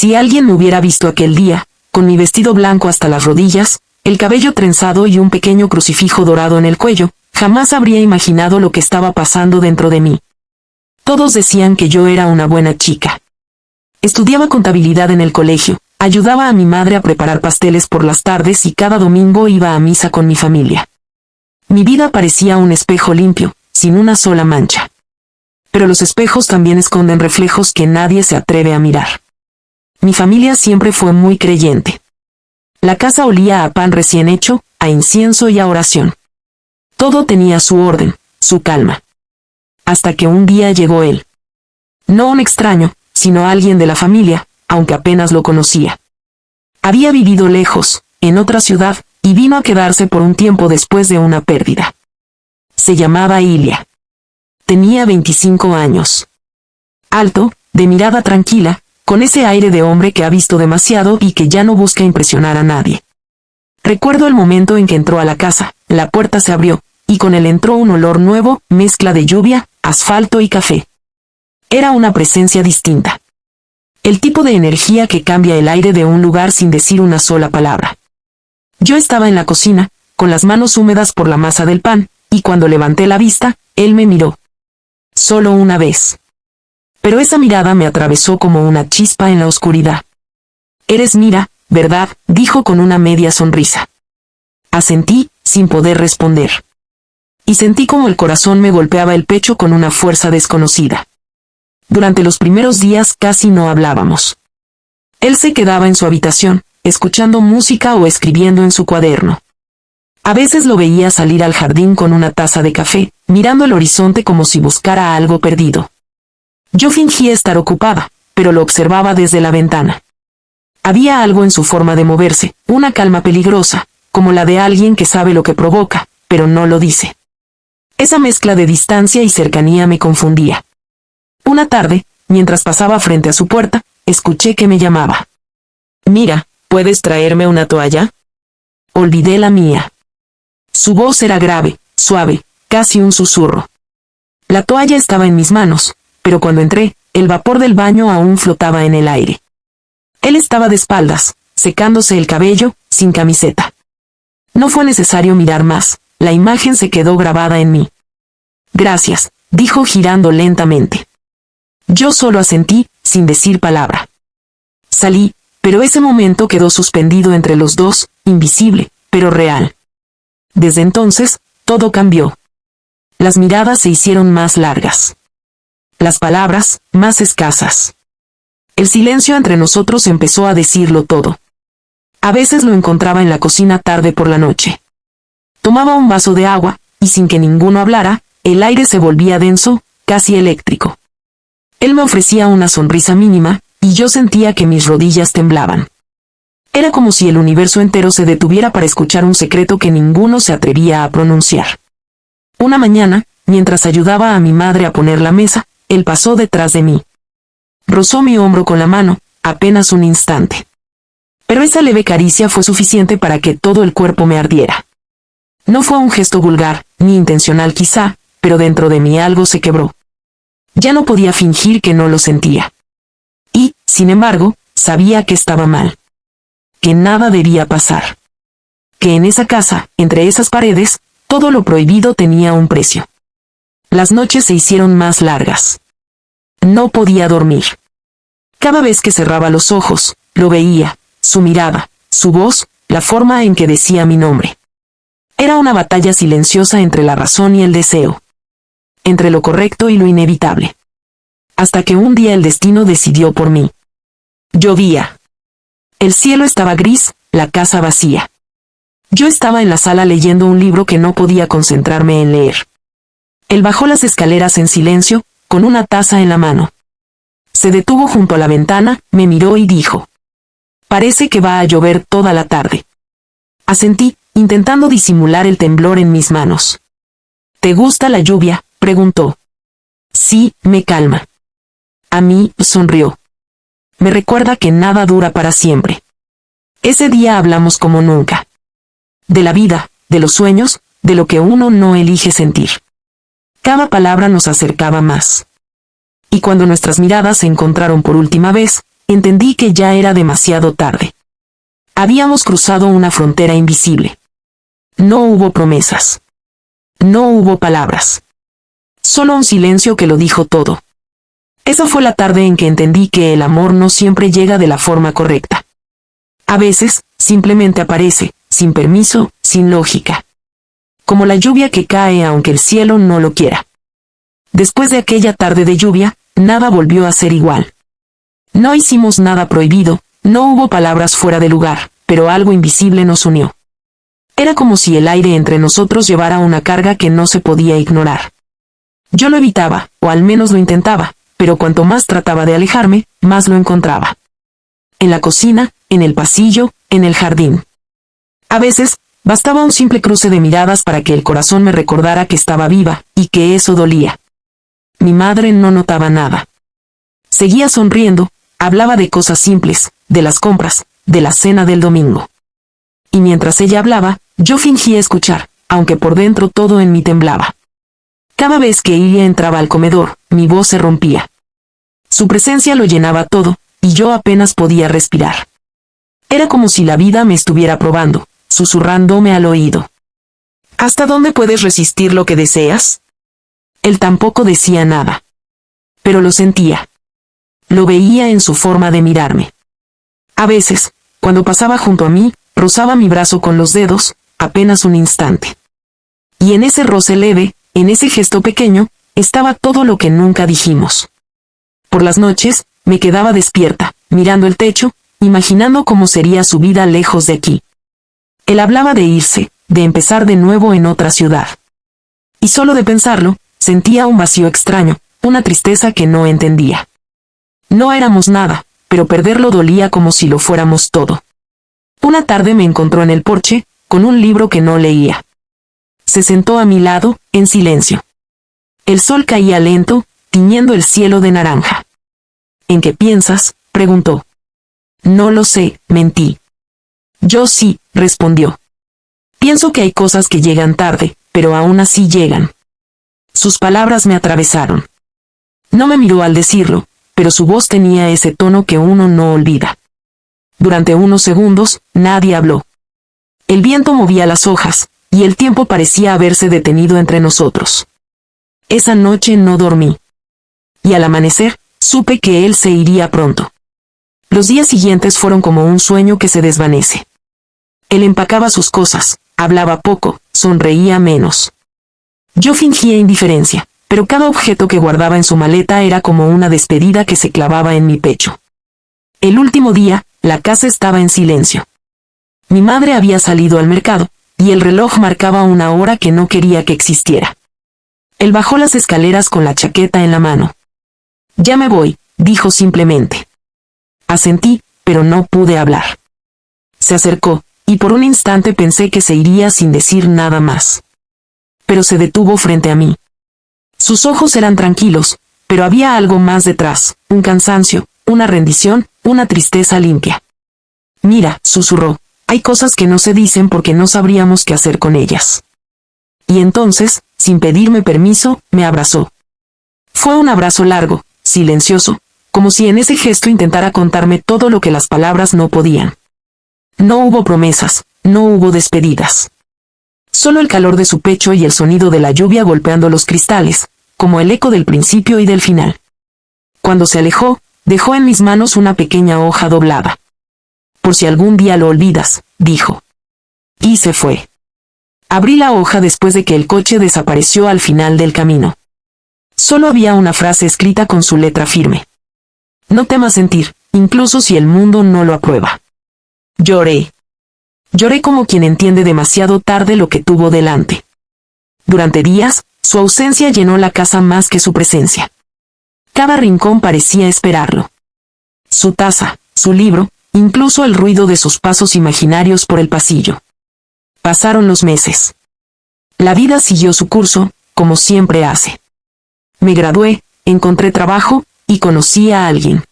Si alguien me hubiera visto aquel día, con mi vestido blanco hasta las rodillas, el cabello trenzado y un pequeño crucifijo dorado en el cuello, jamás habría imaginado lo que estaba pasando dentro de mí. Todos decían que yo era una buena chica. Estudiaba contabilidad en el colegio, ayudaba a mi madre a preparar pasteles por las tardes y cada domingo iba a misa con mi familia. Mi vida parecía un espejo limpio, sin una sola mancha. Pero los espejos también esconden reflejos que nadie se atreve a mirar. Mi familia siempre fue muy creyente. La casa olía a pan recién hecho, a incienso y a oración. Todo tenía su orden, su calma. Hasta que un día llegó él. No un extraño, sino alguien de la familia, aunque apenas lo conocía. Había vivido lejos, en otra ciudad, y vino a quedarse por un tiempo después de una pérdida. Se llamaba Ilya. Tenía 25 años. Alto, de mirada tranquila, con ese aire de hombre que ha visto demasiado y que ya no busca impresionar a nadie. Recuerdo el momento en que entró a la casa, la puerta se abrió, y con él entró un olor nuevo, mezcla de lluvia, asfalto y café. Era una presencia distinta. El tipo de energía que cambia el aire de un lugar sin decir una sola palabra. Yo estaba en la cocina, con las manos húmedas por la masa del pan, y cuando levanté la vista, él me miró. Solo una vez. Pero esa mirada me atravesó como una chispa en la oscuridad. «Eres Mira, ¿verdad?», dijo con una media sonrisa. Asentí, sin poder responder. Y sentí como el corazón me golpeaba el pecho con una fuerza desconocida. Durante los primeros días casi no hablábamos. Él se quedaba en su habitación, escuchando música o escribiendo en su cuaderno. A veces lo veía salir al jardín con una taza de café, mirando el horizonte como si buscara algo perdido. Yo fingía estar ocupada, pero lo observaba desde la ventana. Había algo en su forma de moverse, una calma peligrosa, como la de alguien que sabe lo que provoca, pero no lo dice. Esa mezcla de distancia y cercanía me confundía. Una tarde, mientras pasaba frente a su puerta, escuché que me llamaba. «Mira, ¿puedes traerme una toalla?» Olvidé la mía. Su voz era grave, suave, casi un susurro. La toalla estaba en mis manos, pero cuando entré, el vapor del baño aún flotaba en el aire. Él estaba de espaldas, secándose el cabello, sin camiseta. No fue necesario mirar más, la imagen se quedó grabada en mí. «Gracias», dijo girando lentamente. Yo solo asentí, sin decir palabra. Salí, pero ese momento quedó suspendido entre los dos, invisible, pero real. Desde entonces, todo cambió. Las miradas se hicieron más largas. Las palabras, más escasas. El silencio entre nosotros empezó a decirlo todo. A veces lo encontraba en la cocina tarde por la noche. Tomaba un vaso de agua, y sin que ninguno hablara, el aire se volvía denso, casi eléctrico. Él me ofrecía una sonrisa mínima, y yo sentía que mis rodillas temblaban. Era como si el universo entero se detuviera para escuchar un secreto que ninguno se atrevía a pronunciar. Una mañana, mientras ayudaba a mi madre a poner la mesa, él pasó detrás de mí. Rozó mi hombro con la mano, apenas un instante. Pero esa leve caricia fue suficiente para que todo el cuerpo me ardiera. No fue un gesto vulgar, ni intencional quizá, pero dentro de mí algo se quebró. Ya no podía fingir que no lo sentía. Y, sin embargo, sabía que estaba mal. Que nada debía pasar. Que en esa casa, entre esas paredes, todo lo prohibido tenía un precio. Las noches se hicieron más largas. No podía dormir. Cada vez que cerraba los ojos, lo veía, su mirada, su voz, la forma en que decía mi nombre. Era una batalla silenciosa entre la razón y el deseo. Entre lo correcto y lo inevitable. Hasta que un día el destino decidió por mí. Llovía. El cielo estaba gris, la casa vacía. Yo estaba en la sala leyendo un libro que no podía concentrarme en leer. Él bajó las escaleras en silencio, con una taza en la mano. Se detuvo junto a la ventana, me miró y dijo: «Parece que va a llover toda la tarde». Asentí, intentando disimular el temblor en mis manos. «¿Te gusta la lluvia?», preguntó. «Sí, me calma». A mí, sonrió. Me recuerda que nada dura para siempre. Ese día hablamos como nunca. De la vida, de los sueños, de lo que uno no elige sentir. Cada palabra nos acercaba más. Y cuando nuestras miradas se encontraron por última vez, entendí que ya era demasiado tarde. Habíamos cruzado una frontera invisible. No hubo promesas. No hubo palabras. Solo un silencio que lo dijo todo. Esa fue la tarde en que entendí que el amor no siempre llega de la forma correcta. A veces, simplemente aparece, sin permiso, sin lógica. Como la lluvia que cae aunque el cielo no lo quiera. Después de aquella tarde de lluvia, nada volvió a ser igual. No hicimos nada prohibido, no hubo palabras fuera de lugar, pero algo invisible nos unió. Era como si el aire entre nosotros llevara una carga que no se podía ignorar. Yo lo evitaba, o al menos lo intentaba, pero cuanto más trataba de alejarme, más lo encontraba. En la cocina, en el pasillo, en el jardín. A veces, bastaba un simple cruce de miradas para que el corazón me recordara que estaba viva, y que eso dolía. Mi madre no notaba nada. Seguía sonriendo, hablaba de cosas simples, de las compras, de la cena del domingo. Y mientras ella hablaba, yo fingía escuchar, aunque por dentro todo en mí temblaba. Cada vez que ella entraba al comedor, mi voz se rompía. Su presencia lo llenaba todo, y yo apenas podía respirar. Era como si la vida me estuviera probando, susurrándome al oído. ¿Hasta dónde puedes resistir lo que deseas? Él tampoco decía nada. Pero lo sentía. Lo veía en su forma de mirarme. A veces, cuando pasaba junto a mí, rozaba mi brazo con los dedos, apenas un instante. Y en ese roce leve, en ese gesto pequeño, estaba todo lo que nunca dijimos. Por las noches, me quedaba despierta, mirando el techo, imaginando cómo sería su vida lejos de aquí. Él hablaba de irse, de empezar de nuevo en otra ciudad. Y solo de pensarlo, sentía un vacío extraño, una tristeza que no entendía. No éramos nada, pero perderlo dolía como si lo fuéramos todo. Una tarde me encontró en el porche, con un libro que no leía. Se sentó a mi lado, en silencio. El sol caía lento, tiñendo el cielo de naranja. ¿En qué piensas?, preguntó. No lo sé, mentí. Yo sí, respondió. Pienso que hay cosas que llegan tarde, pero aún así llegan. Sus palabras me atravesaron. No me miró al decirlo, pero su voz tenía ese tono que uno no olvida. Durante unos segundos, nadie habló. El viento movía las hojas, y el tiempo parecía haberse detenido entre nosotros. Esa noche no dormí. Y al amanecer, supe que él se iría pronto. Los días siguientes fueron como un sueño que se desvanece. Él empacaba sus cosas, hablaba poco, sonreía menos. Yo fingía indiferencia, pero cada objeto que guardaba en su maleta era como una despedida que se clavaba en mi pecho. El último día, la casa estaba en silencio. Mi madre había salido al mercado, y el reloj marcaba una hora que no quería que existiera. Él bajó las escaleras con la chaqueta en la mano. Ya me voy, dijo simplemente. Asentí, pero no pude hablar. Se acercó, y por un instante pensé que se iría sin decir nada más. Pero se detuvo frente a mí. Sus ojos eran tranquilos, pero había algo más detrás, un cansancio, una rendición, una tristeza limpia. Mira, susurró, hay cosas que no se dicen porque no sabríamos qué hacer con ellas. Y entonces, sin pedirme permiso, me abrazó. Fue un abrazo largo, silencioso, como si en ese gesto intentara contarme todo lo que las palabras no podían. No hubo promesas, no hubo despedidas. Solo el calor de su pecho y el sonido de la lluvia golpeando los cristales, como el eco del principio y del final. Cuando se alejó, dejó en mis manos una pequeña hoja doblada. Por si algún día lo olvidas, dijo. Y se fue. Abrí la hoja después de que el coche desapareció al final del camino. Solo había una frase escrita con su letra firme. No temas sentir, incluso si el mundo no lo aprueba. Lloré. Lloré como quien entiende demasiado tarde lo que tuvo delante. Durante días, su ausencia llenó la casa más que su presencia. Cada rincón parecía esperarlo. Su taza, su libro, incluso el ruido de sus pasos imaginarios por el pasillo. Pasaron los meses. La vida siguió su curso, como siempre hace. Me gradué, encontré trabajo, y conocí a alguien.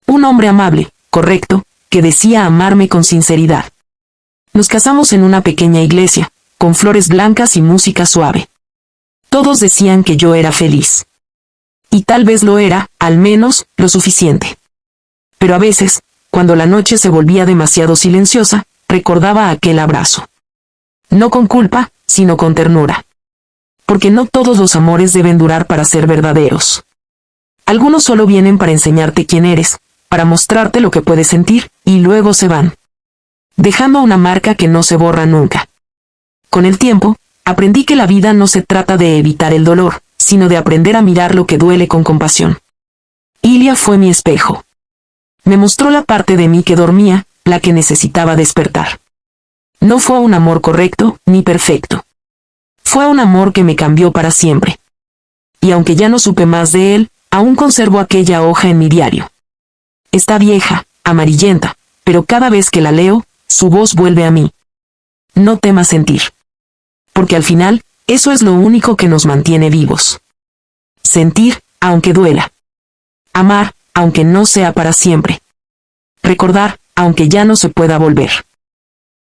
Un hombre amable, correcto, que decía amarme con sinceridad. Nos casamos en una pequeña iglesia, con flores blancas y música suave. Todos decían que yo era feliz. Y tal vez lo era, al menos, lo suficiente. Pero a veces, cuando la noche se volvía demasiado silenciosa, recordaba aquel abrazo. No con culpa, sino con ternura. Porque no todos los amores deben durar para ser verdaderos. Algunos solo vienen para enseñarte quién eres, para mostrarte lo que puedes sentir, y luego se van, dejando una marca que no se borra nunca. Con el tiempo, aprendí que la vida no se trata de evitar el dolor, sino de aprender a mirar lo que duele con compasión. Ilia fue mi espejo. Me mostró la parte de mí que dormía, la que necesitaba despertar. No fue un amor correcto, ni perfecto. Fue un amor que me cambió para siempre. Y aunque ya no supe más de él, aún conservo aquella hoja en mi diario. Está vieja, amarillenta, pero cada vez que la leo, su voz vuelve a mí. No temas sentir. Porque al final, eso es lo único que nos mantiene vivos. Sentir, aunque duela. Amar, aunque no sea para siempre. Recordar, aunque ya no se pueda volver.